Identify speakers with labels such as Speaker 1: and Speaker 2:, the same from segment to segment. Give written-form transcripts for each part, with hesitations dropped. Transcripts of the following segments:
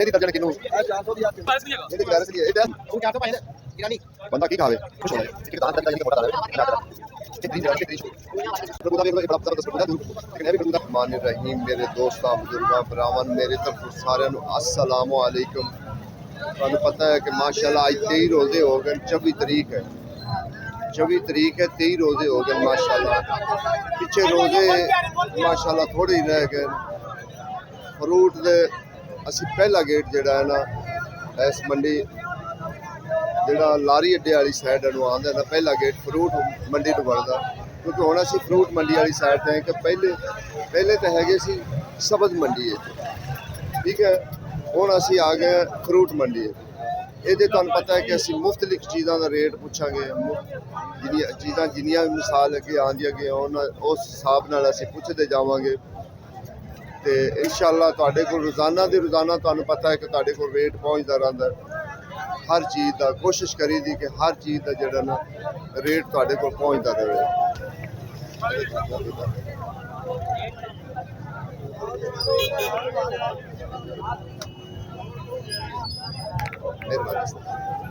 Speaker 1: दर्जन किनू बंदा की खावे खुश हो जाए मान रहीम मेरे दोस्तों बुजुर्गों भरावां मेरे तरफ सारे अस्सलाम वालेकुम। तुहानू पता है कि माशाल्लाह आज 23 रोजे हो गए, 24 तरीक है 23 रोजे हो गए माशाल्लाह। पिछे रोजे माशाल्लाह थोड़े ही रह गए। फ्रूट दे असी पहला गेट जिहड़ा है ना इस मंडी जिहड़ा लारी अड्डे वाली साइड आंदा ना पहला गेट फ्रूट मंडी नूं वड़दा, क्योंकि हुण असी फ्रूट मंडी वाली साइड ते हैं कि पहले तो हैगे सी सब्ज़ मंडी है, ठीक है। हुण असी आ गए फ्रूट मंडी ये तुहानू पता है कि असी मुख्तलिफ चीज़ों का रेट पूछांगे, चीज़ां जिन्नियां भी मिसाल अगे आंदियां गईयां उस हिसाब नाल असी पुछदे जावांगे। तो इंशाअल्लाह तुहाडे कोल रोज़ाना तुहानू पता है कि तुहाडे कोल रेट पहुँचता रहिंदा हर चीज़ का। कोशिश करी दी कि हर चीज़ का जिहड़ा ना रेट तुहाडे कोल पहुँचता रहे।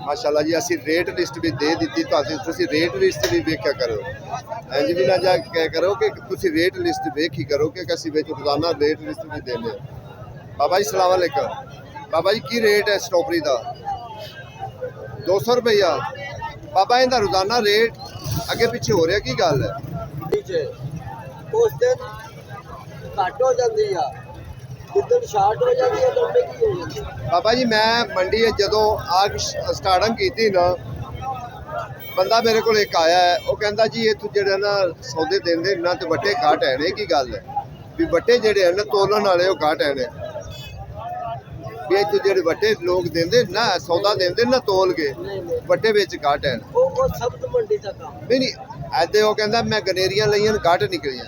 Speaker 1: माशाल्लाह जी असी रेट लिस्ट भी दे दी, तुसी रेट लिस्ट भी वेख्या करो, इंज भी ना जा करो कि तुसी रेट लिस्ट वेखी करो कि असी रोज़ाना रेट लिस्ट भी देने। बाबा जी सलाम अलैकुम। बाबा जी की रेट है स्ट्रॉबेरी का? 200 रुपया। बाबा इनका रोज़ाना रेट अगे पिछे हो रहा की गल है? बाबा जी मैं मंडी जदों आग स्टार्टिंग की ना बंदा मेरे को एक आया है, वो कहता जी इतों जो ना सौदे देंगे ना तो बट्टे घट है की गल है भी बट्टे जोड़े है ना तोलन वाले घट है भी इतों जो बट्टे लोग देंगे ना सौदा देंगे ना तोल के बट्टे बेच घट है नहीं नहीं ऐसे वो कहता मैं गनेरियां लईयां घट निकलियां।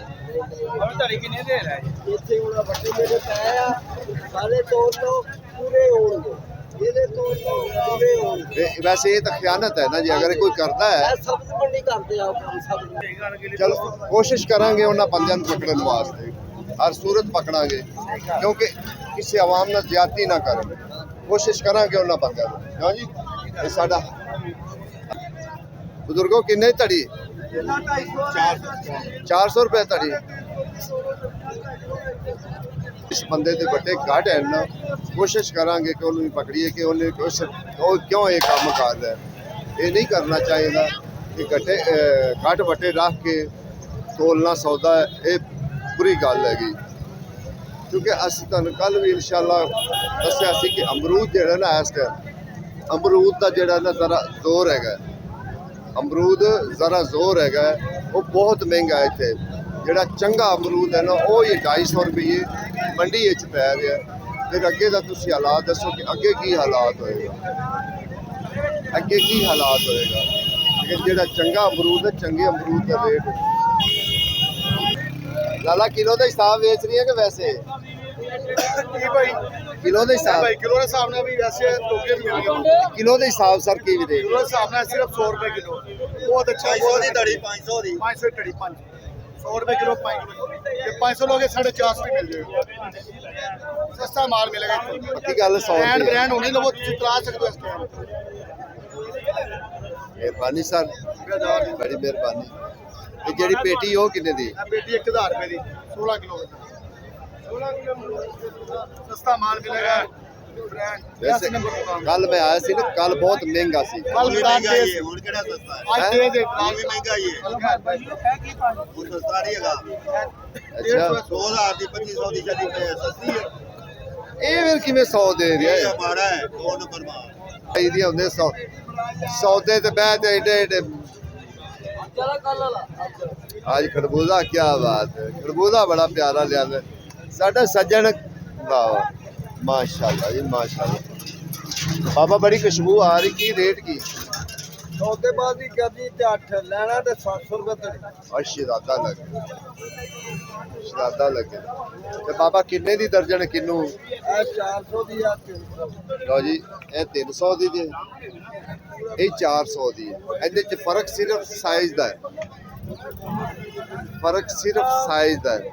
Speaker 1: वैसे ये तो खयानत है ना जी, अगर कोई करता है चलो कोशिश करांगे उन्होंने बंदे पकड़ने वास्ते हर सूरत पकड़ांगे, क्योंकि किसी आवाम ने ज्यादती ना करें। कोशिश करांगे उन्होंने बंदे क्यों जी। साडा बुजुर्गों किन्ने धड़ी 400 रुपये धड़ी। इस बंदे के बड़े घट है ना, कोशिश करांगे कि उन्होंने पकड़िए कि उन्हें क्यों ये काम कर रहा है। ये नहीं करना चाहिए कि घट बट्टे रख के तोलना सौदा ये बुरी गल हैगी, क्योंकि असीं तुहानूं कल भी इंशाअल्लाह दस्सिया सी कि अमरूद जिहड़ा ना इस टाइम अमरूद का जिहड़ा ना जरा जोर हैगा, अमरूद जरा जोर हैगा वो बहुत महंगा है। इत्थे जिहड़ा चंगा अमरूद है ना वो ये 250 रुपये मंडी पै रहा है। फिर अगे का तुसीं हालात दसो कि अगे की हालात होएगा, अगे की हालात होएगा। लेकिन जिहड़ा चंगा अमरूद है चंगे अमरूद का रेट लाला किलो का हिसाब बेच रही है कि वैसे किलो के हिसाब
Speaker 2: किलो के हिसाब ने भी वैसे टोके भी मिल गए।
Speaker 1: किलो के हिसाब सर की भी
Speaker 2: किलो के हिसाब ने सिर्फ 100 रुपए किलो बहुत अच्छा 500 दी धड़ी 500 दी 500 धड़ी 100 रुपए किलो 5 किलो ये 500 लोगे 450 रुपए मिल जाएगा। सस्ता माल मिलेगा
Speaker 1: पक्की गल 100
Speaker 2: ब्रांड होने लो वो चला सकते हो इस टाइम।
Speaker 1: मेहरबानी सर बड़ी मेहरबानी। ये जेडी पेटी हो किन्ने दी?
Speaker 2: पेटी 1000 रुपए दी 16 किलो सस्ता माल मिलेगा।
Speaker 1: वैसे कल मैं आया सी ना कल बहुत महंगा सी।
Speaker 2: कल महंगा है हुन केड़ा सस्ता है आज तेज है कल भी महंगा ही है वो सस्ता नहीं है।
Speaker 1: अच्छा
Speaker 2: 2000 दी 2500 दी चली पे सस्ती है
Speaker 1: ये फिर किवें 100 दे रहा है?
Speaker 2: हमारा है 2 नंबर माल
Speaker 1: आई दी होंदे 100 सौदे ते बैठ एडे एडे। आज खरबूजा क्या बात है, खरबूजा बड़ा प्यारा लिया साडा सज्जन वाह माशाल्लाह जी माशाल्लाह। बाबा बड़ी खुशबू आ रही की रेट की?
Speaker 2: सौदेबाजी करनी ते 8 लेना ते 700 रुपए
Speaker 1: और शरादा लगे ते बाबा किन्ने दी दर्जन किन्नू?
Speaker 2: 400 दी या 300
Speaker 1: लो जी ये 300 दी जे ये 400 दी है। इहदे च फर्क सिर्फ साइज दा है, फर्क सिर्फ साइज दा है।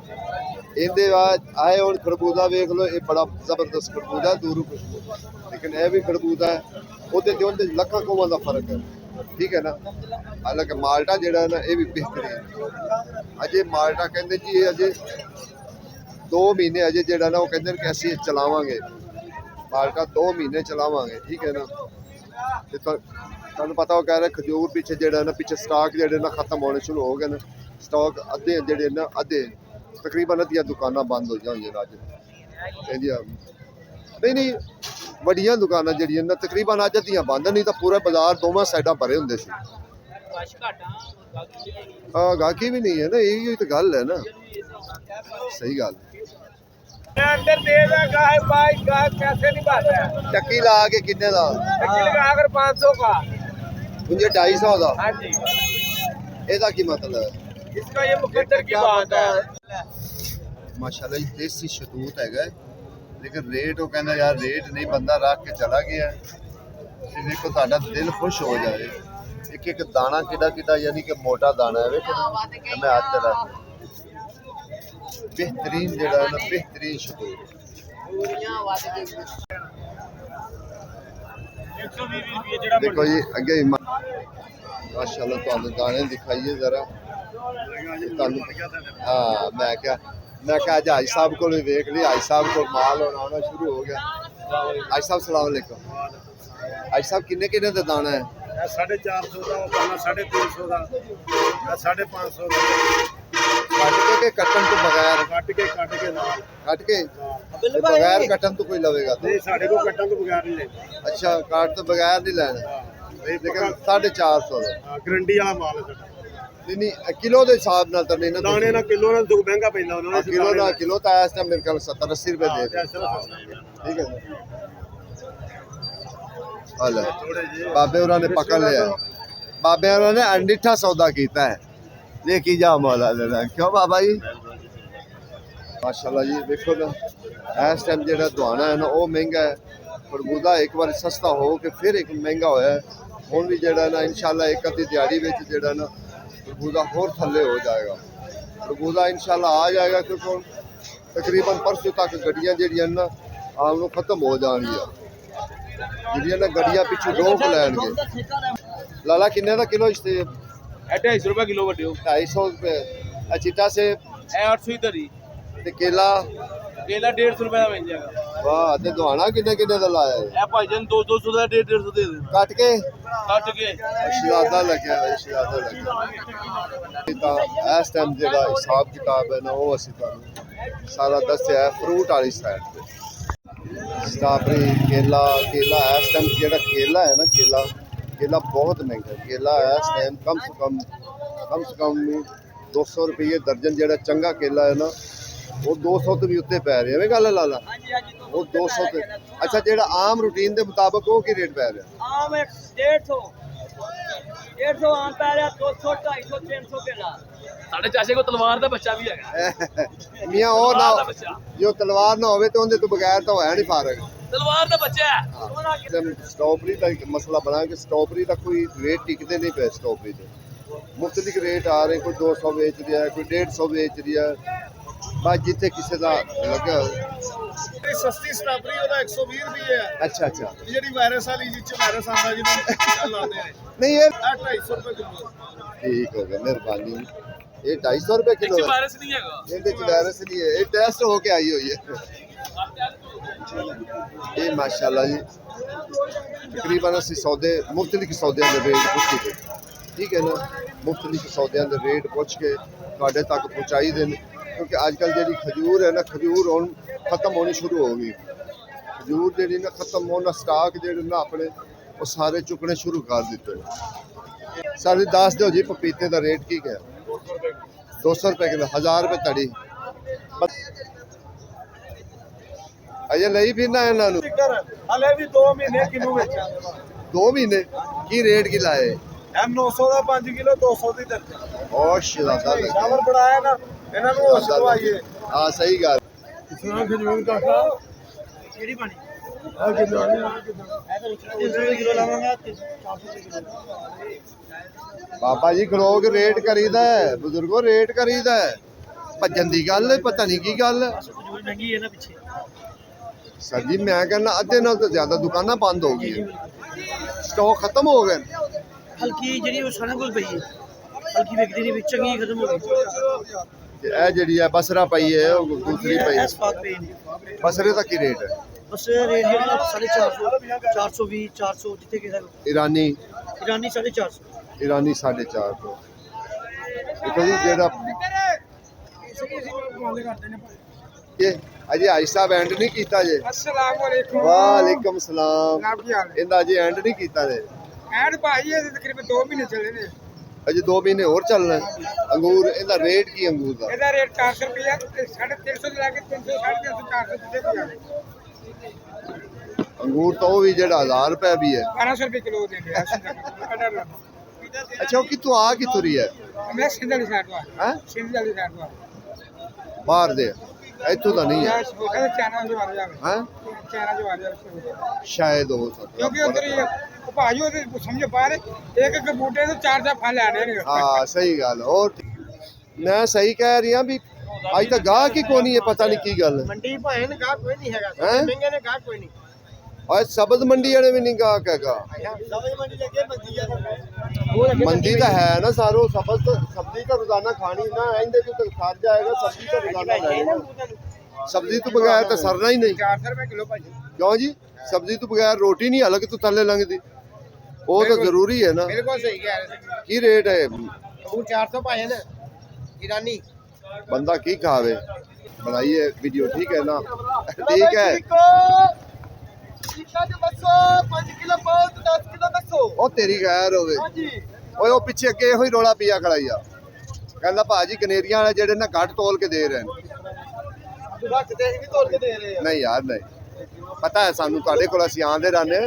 Speaker 1: ਇਹਦੇ ਬਾਅਦ ਆਏ ਹੁਣ ਖਰਬੂਜ਼ਾ ਵੇਖ ਲਓ, ਇਹ ਬੜਾ ਜ਼ਬਰਦਸਤ ਖਰਬੂਜ਼ਾ ਦੂਰੋਂ ਖੁਸ਼ਬੂ, ਲੇਕਿਨ ਇਹ ਵੀ ਖਰਬੂਜ਼ਾ ਹੈ, ਉਹਦੇ ਤੇ ਉਹਦੇ ਲੱਖਾਂ ਕੋਵਾਂ ਦਾ ਫਰਕ ਹੈ, ਠੀਕ ਹੈ ਨਾ। ਹਾਲਾਂਕਿ ਮਾਲਟਾ ਜਿਹੜਾ ਨਾ ਇਹ ਵੀ ਬਿਹਤਰੀਨ, ਅਜੇ ਮਾਲਟਾ ਕਹਿੰਦੇ ਜੀ ਇਹ ਅਜੇ 2 ਮਹੀਨੇ ਅਜੇ ਜਿਹੜਾ ਨਾ ਉਹ ਕਹਿੰਦੇ ਕਿ ਅਸੀਂ ਚਲਾਵਾਂਗੇ ਮਾਲਟਾ, 2 ਮਹੀਨੇ ਚਲਾਵਾਂਗੇ, ਠੀਕ ਹੈ ਨਾ। ਤੇ ਤੁਹਾਨੂੰ ਪਤਾ ਉਹ ਕਹਿ ਰਿਹਾ ਖਜੂਰ ਪਿੱਛੇ ਜਿਹੜਾ ਨਾ ਪਿੱਛੇ ਸਟਾਕ ਜਿਹੜੇ ਨਾ ਖਤਮ ਹੋਣੇ ਸ਼ੁਰੂ ਹੋ ਗਏ ਨੇ, ਸਟਾਕ ਅੱਧੇ ਜਿਹੜੇ ਨਾ ਅੱਧੇ ਤਕਰੀਬਨ ਅੱਧੀਆਂ ਦੁਕਾਨਾਂ ਬੰਦ ਹੋ ਜਾਣਗੀਆਂ ਅੱਜ ਇਹਦੀਆਂ, ਨਹੀਂ ਵੱਡੀਆਂ ਦੁਕਾਨਾਂ ਜਿਹੜੀਆਂ ਨਾ ਤਕਰੀਬਨ ਅੱਜ ਅੱਧੀਆਂ ਬੰਦ, ਨਹੀਂ ਤਾਂ ਪੂਰਾ ਬਾਜ਼ਾਰ ਦੋਵਾਂ ਸਾਈਡਾਂ ਭਰੇ ਹੁੰਦੇ ਸੀ। ਹਾਂ ਗਾਹਕੀ ਵੀ ਨਹੀਂ ਹੈ ਨਾ, ਇਹੀ ਤਾਂ ਗੱਲ ਹੈ ਨਾ, ਸਹੀ ਗੱਲ।
Speaker 2: अंदर देगा गाय बाई गाय कैसे नहीं बात है।
Speaker 1: टक्की ला के कितने का?
Speaker 2: टक्की लगा कर 500 का,
Speaker 1: मुझे 250 का।
Speaker 2: हाँ जी,
Speaker 1: ਇਹਦਾ ਕੀ ਮਤਲਬ ਹੈ?
Speaker 2: इसका ये मुकद्दर की बात है।
Speaker 1: ਮਾਸ਼ਾਅੱਲਾ ਜੀ ਦੇਸੀ ਸ਼ਤੂਤ ਹੈਗਾ, ਲੇਕਿਨ ਰੇਟ ਉਹ ਕਹਿੰਦਾ ਯਾਰ ਰੇਟ ਨਹੀਂ, ਬੰਦਾ ਰੱਖ ਕੇ ਚਲਾ ਗਿਆ ਤੇ ਵੇਖੋ ਤੁਹਾਡਾ ਦਿਲ ਖੁਸ਼ ਹੋ ਜਾਏ। ਇੱਕ ਇੱਕ ਦਾਣਾ ਕਿੱਡਾ ਕਿੱਡਾ ਯਾਨੀ ਕਿ ਮੋਟਾ ਦਾਣਾ ਹੈ, ਵੇਖੋ ਮੈਂ ਹੱਥ ਤੇ ਰੱਖ बेहतरीन जड़ा ना बेहतरीन शतूत। देखो जी अगे माशाल्लाह तुहानू दाने दिखाइए जरा। हाँ मैं क्या आज हाजी साहब को देख लिया, हाजी साहब को माल आना शुरू हो गया। हाजी साहब सलाम अलैकुम। हाजी साहब किन्ने किन्ने दा दाना है?
Speaker 2: 450 का, 350 का, 550 का।
Speaker 1: कट के कटन तो बगैर
Speaker 2: कट के नाल
Speaker 1: कट के ते बगैर कटन तो कोई लवेगा तो
Speaker 2: नहीं, साडे को कटन तो बगैर नहीं लेना।
Speaker 1: अच्छा काट तो बगैर नहीं लेना, लेकिन 450
Speaker 2: हां गारंटी वाला माल है साडा।
Speaker 1: नहीं किलो के हिसाब नाल तो नहीं ना,
Speaker 2: दाने ना किलो ना दुग महंगा पैंदा उन्होंने।
Speaker 1: किलो तो इस टाइम मेरे ख्याल 70-80 रुपए दे दे, ठीक है। हाल बाबे उन्होंने पकड़ लिया, बाबे उन्होंने अंडीठा सौदा किया है, देखी जा मौला देना क्यों बाबा जी। माशाल्लाह जी देखो ना इस टाइम जो दुआना है ना वो महंगा है, खरबूजा एक बार सस्ता हो के फिर एक महंगा होया है। हुण भी जो ना इंशाल्लाह एक अद्धी दिहाड़ी में जो ना खरबूजा होर थल्ले हो जाएगा, खरबूजा इंशाल्लाह आ जाएगा, क्योंकि तकरीबन परसों तक गड्डियां जिहड़ियां ना आम नूं खत्म हो जाणगियां, जिहड़ियां ना गड्डियां पिछू रोक लैणगे। लाला किन्ने दा किलो इस
Speaker 2: 250 रुपए किलो वड्डे
Speaker 1: 250 रुपए। चिट्टा से
Speaker 2: 800 ही धरी
Speaker 1: ते केला
Speaker 2: 150 रुपए का मिल जाएगा।
Speaker 1: वाह ते दुआना किन्ने किन्ने दा लाया है?
Speaker 2: ए भाईजान 200 ਦਾ 150 ਦੇ ਦੇ
Speaker 1: कट के
Speaker 2: ਸ਼ਰਾਦਾ
Speaker 1: लग्या है, शरादा लग्या ਤਾਂ इस टाइम जेड़ा हिसाब किताब है ना वो ਅਸੀਂ ਤੁਹਾਨੂੰ ਸਾਰਾ ਦੱਸਿਆ ਹੈ। फ्रूट वाली साइड पे स्ट्रॉबेरी केला इस टाइम जेड़ा केला है ना केला बहुत महंगा है। केला इस टाइम कम से कम 200 रुपये दर्जन। जेड़ा चंगा केला है ना वो 200 तो भी उत्ते पै रहे हैं, गल लाला वो 200 ते। अच्छा जेड़ा आम रूटीन के मुताबिक वो की रेट पै रहा?
Speaker 3: आम 150 आम पै रहा, 200 250 300 केला।
Speaker 2: ਸਾਡੇ ਚਾਚੇ ਕੋ ਤਲਵਾਰ ਦਾ ਬੱਚਾ ਵੀ ਹੈਗਾ।
Speaker 1: मियाँ वो ना जो तलवार ना होवे तो उनके तो बगैर तो है नहीं फारग।
Speaker 2: ਤਲਵਾਰ ਦਾ ਬੱਚਾ ਹੈ।
Speaker 1: स्ट्रॉबेरी का एक मसला बना कि स्ट्रॉबेरी का कोई रेट टिकते नहीं पे। स्ट्रॉबेरी के मुख्तलिफ रेट आ रहे, कोई 200 बेच रहा है, कोई 150 बेच रहा है, बस जिथे किसी का लगे।
Speaker 2: ਸਸਤੀ ਸਟ੍ਰਾਬੇਰੀ ਉਹਦਾ 120 ਰੁਪਏ ਹੈ।
Speaker 1: अच्छा
Speaker 2: ਜਿਹੜੀ ਵਾਇਰਸ ਵਾਲੀ ਜਿੱਚ ਵਾਇਰਸ ਆਂਦਾ ਜਿਹਨੂੰ ਲਾਉਂਦੇ ਨੇ
Speaker 1: नहीं ये
Speaker 2: 250 ਰੁਪਏ ਕਿਲੋ।
Speaker 1: ठीक हो गया, मेहरबानी। ये 250 रुपए किलो है,
Speaker 2: ਵਾਇਰਸ ਨਹੀਂ ਹੈਗਾ।
Speaker 1: ਇਹਦੇ ਚ ਵਾਇਰਸ ਨਹੀਂ ਹੈ, ਇਹ ਟੈਸਟ ਹੋ ਕੇ ਆਈ ਹੋਈ ਹੈ। ਇਹ ਮਾਸ਼ਾਅੱਲਾ ਜੀ ਤਕਰੀਬਨ ਅਸੀਂ ਸੌਦੇ ਮੁਖਤਲਿਫ ਸੌਦਿਆਂ ਦੇ ਰੇਟ ਪੁੱਛੀ ਦੇ, ਠੀਕ ਹੈ ਨਾ, ਮੁਖਤਲਿਫ ਸੌਦਿਆਂ ਦੇ ਰੇਟ ਪੁੱਛ ਕੇ ਤੁਹਾਡੇ ਤੱਕ ਪਹੁੰਚਾਈ ਦੇ ਨੇ। क्योंकि आजकल जी खजूर है ना, खजूर हम खत्म होनी शुरू हो गई। खजूर जी ना खत्म होना, स्टाक जो ना अपने वो सारे चुकने शुरू कर दिते। सारी दस दो जी पपीते का रेट की क्या? 200 रुपए किलो, 1000 रुपए तड़ी। अजे नहीं फिरना है इन्होंने
Speaker 2: ਹਲੇ ਵੀ 2 ਮਹੀਨੇ ਕਿਲੋ ਵੇਚਿਆ।
Speaker 1: 2 महीने की रेट की लाए?
Speaker 2: ਐਮ 900 ਦਾ 5 ਕਿਲੋ 200 ਦੀ ਦਰਜਨ।
Speaker 1: और शिरादा
Speaker 2: ਸ਼ਾਵਰ ਬਣਾਇਆ ਨਾ ਇਹਨਾਂ ਨੂੰ ਹੋਸ਼ ਦਵਾਈਏ।
Speaker 1: हाँ सही गल।
Speaker 2: ਕਿੰਨਾ ਖਜੂਰ ਕਾਕਾ ਕਿਹੜੀ ਪਾਣੀ ਆ ਕਿੰਨਾ ਇਹ ਤਾਂ 300 ਕਿਲੋ ਲਾਵਾਂਗਾ 400 ਕਿਲੋ।
Speaker 1: बाबा जी खलो के रेट करीदा है, बुजुर्गो रेट करीदा है। ਭੱਜਣ ਦੀ ਗੱਲ ਹੈ, ਪਤਾ ਨਹੀਂ ਕੀ ਗੱਲ ਹੈ
Speaker 3: ਮਹਿੰਗੀ ਹੈ ਨਾ ਪਿੱਛੇ
Speaker 1: ਸਰ ਜੀ। ਮੈਂ ਕਹਿੰਦਾ ਅੱਧੇ ਨਾਲ ਤਾਂ ਜ਼ਿਆਦਾ ਦੁਕਾਨਾਂ ਬੰਦ ਹੋ ਗਈਆਂ, ਸਟਾਕ ਖਤਮ ਹੋ ਗਏ।
Speaker 3: ਹਲਕੀ ਜਿਹੜੀ ਉਹ ਸਾਰਾ ਕੁਝ ਪਈ ਹੈ, ਹਲਕੀ ਵਿਕਦੀ ਨਹੀਂ, ਵਿੱਚ ਚੰਗੀ ਖਤਮ ਹੋ ਗਈ।
Speaker 1: ਤੇ ਇਹ ਜਿਹੜੀ ਹੈ ਬਸਰਾ ਪਈ ਹੈ, ਉਹ ਦੂਸਰੀ ਪਈ ਹੈ।
Speaker 3: ਇਸ ਬਾਤ ਪਈ ਨੇ
Speaker 1: ਬਸਰੇ ਦਾ ਕੀ ਰੇਟ ਹੈ?
Speaker 3: ਬਸ ਰੇਟ ਜਿਹੜਾ 450 420 400 ਜਿੱਥੇ ਕਿ
Speaker 1: ਈਰਾਨੀ
Speaker 3: ਇਰਾਨੀ 450
Speaker 1: ਈਰਾਨੀ 450। ਦੇਖੋ ਜੀ ਜਿਹੜਾ ਇਹ ਅਜੇ ਆਈ ਸਾਹਿਬ ਐਂਡ ਨਹੀਂ ਕੀਤਾ ਜੇ।
Speaker 2: अस्सलाम वालेकुम।
Speaker 1: ਵਾਲੇਕਮ ਸਲਾਮ।
Speaker 2: जनाब की हाल है?
Speaker 1: ਇਹਦਾ ਅਜੇ ਐਂਡ ਨਹੀਂ ਕੀਤਾ ਜੇ,
Speaker 2: ऐड भाई ये तकरीबन 2 महीने चले ने।
Speaker 1: ਅਜੇ 2 ਮਹੀਨੇ ਹੋਰ ਚੱਲਣਾ ਹੈ। ਅੰਗੂਰ ਇਹਦਾ ਰੇਟ ਕੀ ਅੰਗੂਰ ਦਾ?
Speaker 2: ਇਹਦਾ ਰੇਟ 400 ਰੁਪਿਆ 350 ਤੋਂ ਲੈ ਕੇ 300 350 400 ਜਿੱਥੇ ਵੀ ਆ।
Speaker 1: ਅੰਗੂਰ ਤਾਂ ਉਹ ਵੀ ਜਿਹੜਾ 1000 ਰੁਪਏ ਵੀ ਹੈ।
Speaker 2: 1200 ਰੁਪਏ ਕਿਲੋ ਦਿੰਦੇ ਆ।
Speaker 1: ਅੱਛਾ, ਉਹ ਕਿੱਥੋਂ ਆ ਕਿੱਥੋਂ ਰਹੀ ਹੈ?
Speaker 2: ਮੈਂ ਸਿੰਧ ਵਾਲੀ ਸਾਈਡ ਤੋਂ
Speaker 1: ਹੈ
Speaker 2: ਸਿੰਧ ਵਾਲੀ ਸਾਈਡ ਤੋਂ
Speaker 1: ਬਾਹਰ ਦੇ, ਇੱਥੋਂ ਤਾਂ ਨਹੀਂ ਹੈ।
Speaker 2: ਯਾਰ ਉਹ ਕਹਿੰਦੇ ਚਾਈਨਾ ਦੇ ਵਾਰ ਜਾਵੇ,
Speaker 1: ਹੈ
Speaker 2: ਚਾਈਨਾ ਦੇ ਵਾਰ ਜਾਵੇ
Speaker 1: ਸ਼ਾਇਦ ਹੋ ਸਕਦਾ।
Speaker 2: ਕਿਉਂਕਿ ਉਧਰ ਹੀ ਉਹ ਭਾਜੀ ਉਹਦੇ ਸਮਝੋ ਬਾਹਰ ਇੱਕ ਇੱਕ ਬੂਟੇ ਤੋਂ 4-4 ਫਲ ਲੈਣੇ ਨੇ।
Speaker 1: ਹਾਂ ਸਹੀ ਗੱਲ। ਹੋਰ ਮੈਂ ਸਹੀ ਕਹਿ ਰਹੀ ਹਾਂ ਵੀ ਅੱਜ ਤਾਂ ਗਾਹਕ ਹੀ ਕੋਈ ਨਹੀਂ ਹੈ, ਪਤਾ ਨਹੀਂ ਕੀ ਗੱਲ ਹੈ।
Speaker 2: ਮੰਡੀ ਭਾਵੇਂ ਨੇ ਗਾਹ ਕੋਈ ਨਹੀਂ ਹੈਗਾ,
Speaker 1: ਹੈਂ?
Speaker 2: ਮਹਿੰਗੇ ਨੇ ਗਾਹ ਕੋਈ ਨਹੀਂ।
Speaker 1: ਅੱਜ ਸਬਜ਼ ਮੰਡੀ ਵਾਲੇ ਵੀ ਨਹੀਂ ਗਾਹਕ ਹੈਗਾ।
Speaker 2: ਸਬਜ਼ੀ ਮੰਡੀ ਲੱਗੇ ਬੰਦੀ ਆ
Speaker 1: ਮੰਦੀ ਤਾਂ ਹੈ ਨਾ ਸਾਰੋ। ਸਬਜ਼ੀ ਤਾਂ ਰੋਜ਼ਾਨਾ ਖਾਣੀ ਨਾ, ਇਹਦੇ ਤੋਂ ਸਰ ਜਾਏਗਾ। ਸਬਜ਼ੀ ਤਾਂ ਰੋਜ਼ਾਨਾ ਲੈਣੀ ਨਾ, ਸਬਜ਼ੀ ਤੋਂ ਬਗੈਰ ਤਾਂ ਸਰਨਾ ਹੀ ਨਹੀਂ।
Speaker 2: 400 ਰੁਪਏ ਕਿਲੋ ਭਾਜੀ।
Speaker 1: ਕਿਉਂ ਜੀ? ਸਬਜ਼ੀ ਤੋਂ ਬਗੈਰ ਰੋਟੀ ਨਹੀਂ ਹਲਕ ਤੋਂ ਥੱਲੇ ਲੰਘਦੀ, ਉਹ ਤਾਂ ਜ਼ਰੂਰੀ ਹੈ ਨਾ।
Speaker 2: ਬਿਲਕੁਲ ਸਹੀ ਕਹਿ ਰਹੇ
Speaker 1: ਕੀ ਰੇਟ ਹੈ?
Speaker 2: ਉਹ 400 ਭਾਏ ਨੇ ਈਰਾਨੀ।
Speaker 1: ਬੰਦਾ ਕੀ ਖਾਵੇ? ਬਣਾਈਏ ਵੀਡੀਓ, ਠੀਕ ਹੈ ਨਾ? ਠੀਕ ਹੈ।
Speaker 2: ਚੀਕਾ ਦੇ ਬੱਸੋ 5 ਕਿਲੋ ਬਹੁਤ 10 ਕਿਲੋ ਦੱਸੋ।
Speaker 1: ਉਹ ਤੇਰੀ ਗੈਰ ਹੋਵੇ।
Speaker 2: ਹਾਂਜੀ
Speaker 1: ਓਏ ਉਹ ਪਿੱਛੇ ਅੱਗੇ ਇਹੋ ਹੀ ਰੋਲਾ ਪਿਆ ਖੜਾ ਹੀ ਆ। ਕਹਿੰਦਾ ਭਾਜੀ ਕਨੇਰੀਆਂ ਵਾਲੇ ਜਿਹੜੇ ਨਾ ਘੱਟ ਤੋਲ ਕੇ ਦੇ ਰਹੇ ਨੇ।
Speaker 2: ਰੱਖ ਤੇ ਵੀ ਤੋਲ ਕੇ ਦੇ ਰਹੇ ਆ।
Speaker 1: ਨਹੀਂ ਯਾਰ ਨਹੀਂ, ਪਤਾ ਹੈ ਸਾਨੂੰ, ਤੁਹਾਡੇ ਕੋਲ ਅਸੀਂ ਆਉਂਦੇ ਰਹਿੰਦੇ,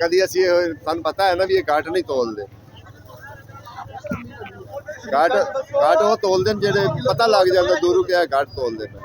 Speaker 1: ਕਦੀ ਅਸੀਂ ਸਾਨੂੰ ਪਤਾ ਹੈ ਨਾ ਵੀ ਇਹ ਘੱਟ ਨਹੀਂ ਤੋਲਦੇ। ਘੱਟ ਉਹ ਤੋਲਦੇ ਨੇ ਜਿਹੜੇ ਪਤਾ ਲੱਗ ਜਾਂਦਾ ਦੂਰੋਂ ਕਿ ਇਹ ਘੱਟ ਤੋਲਦੇ ਨੇ।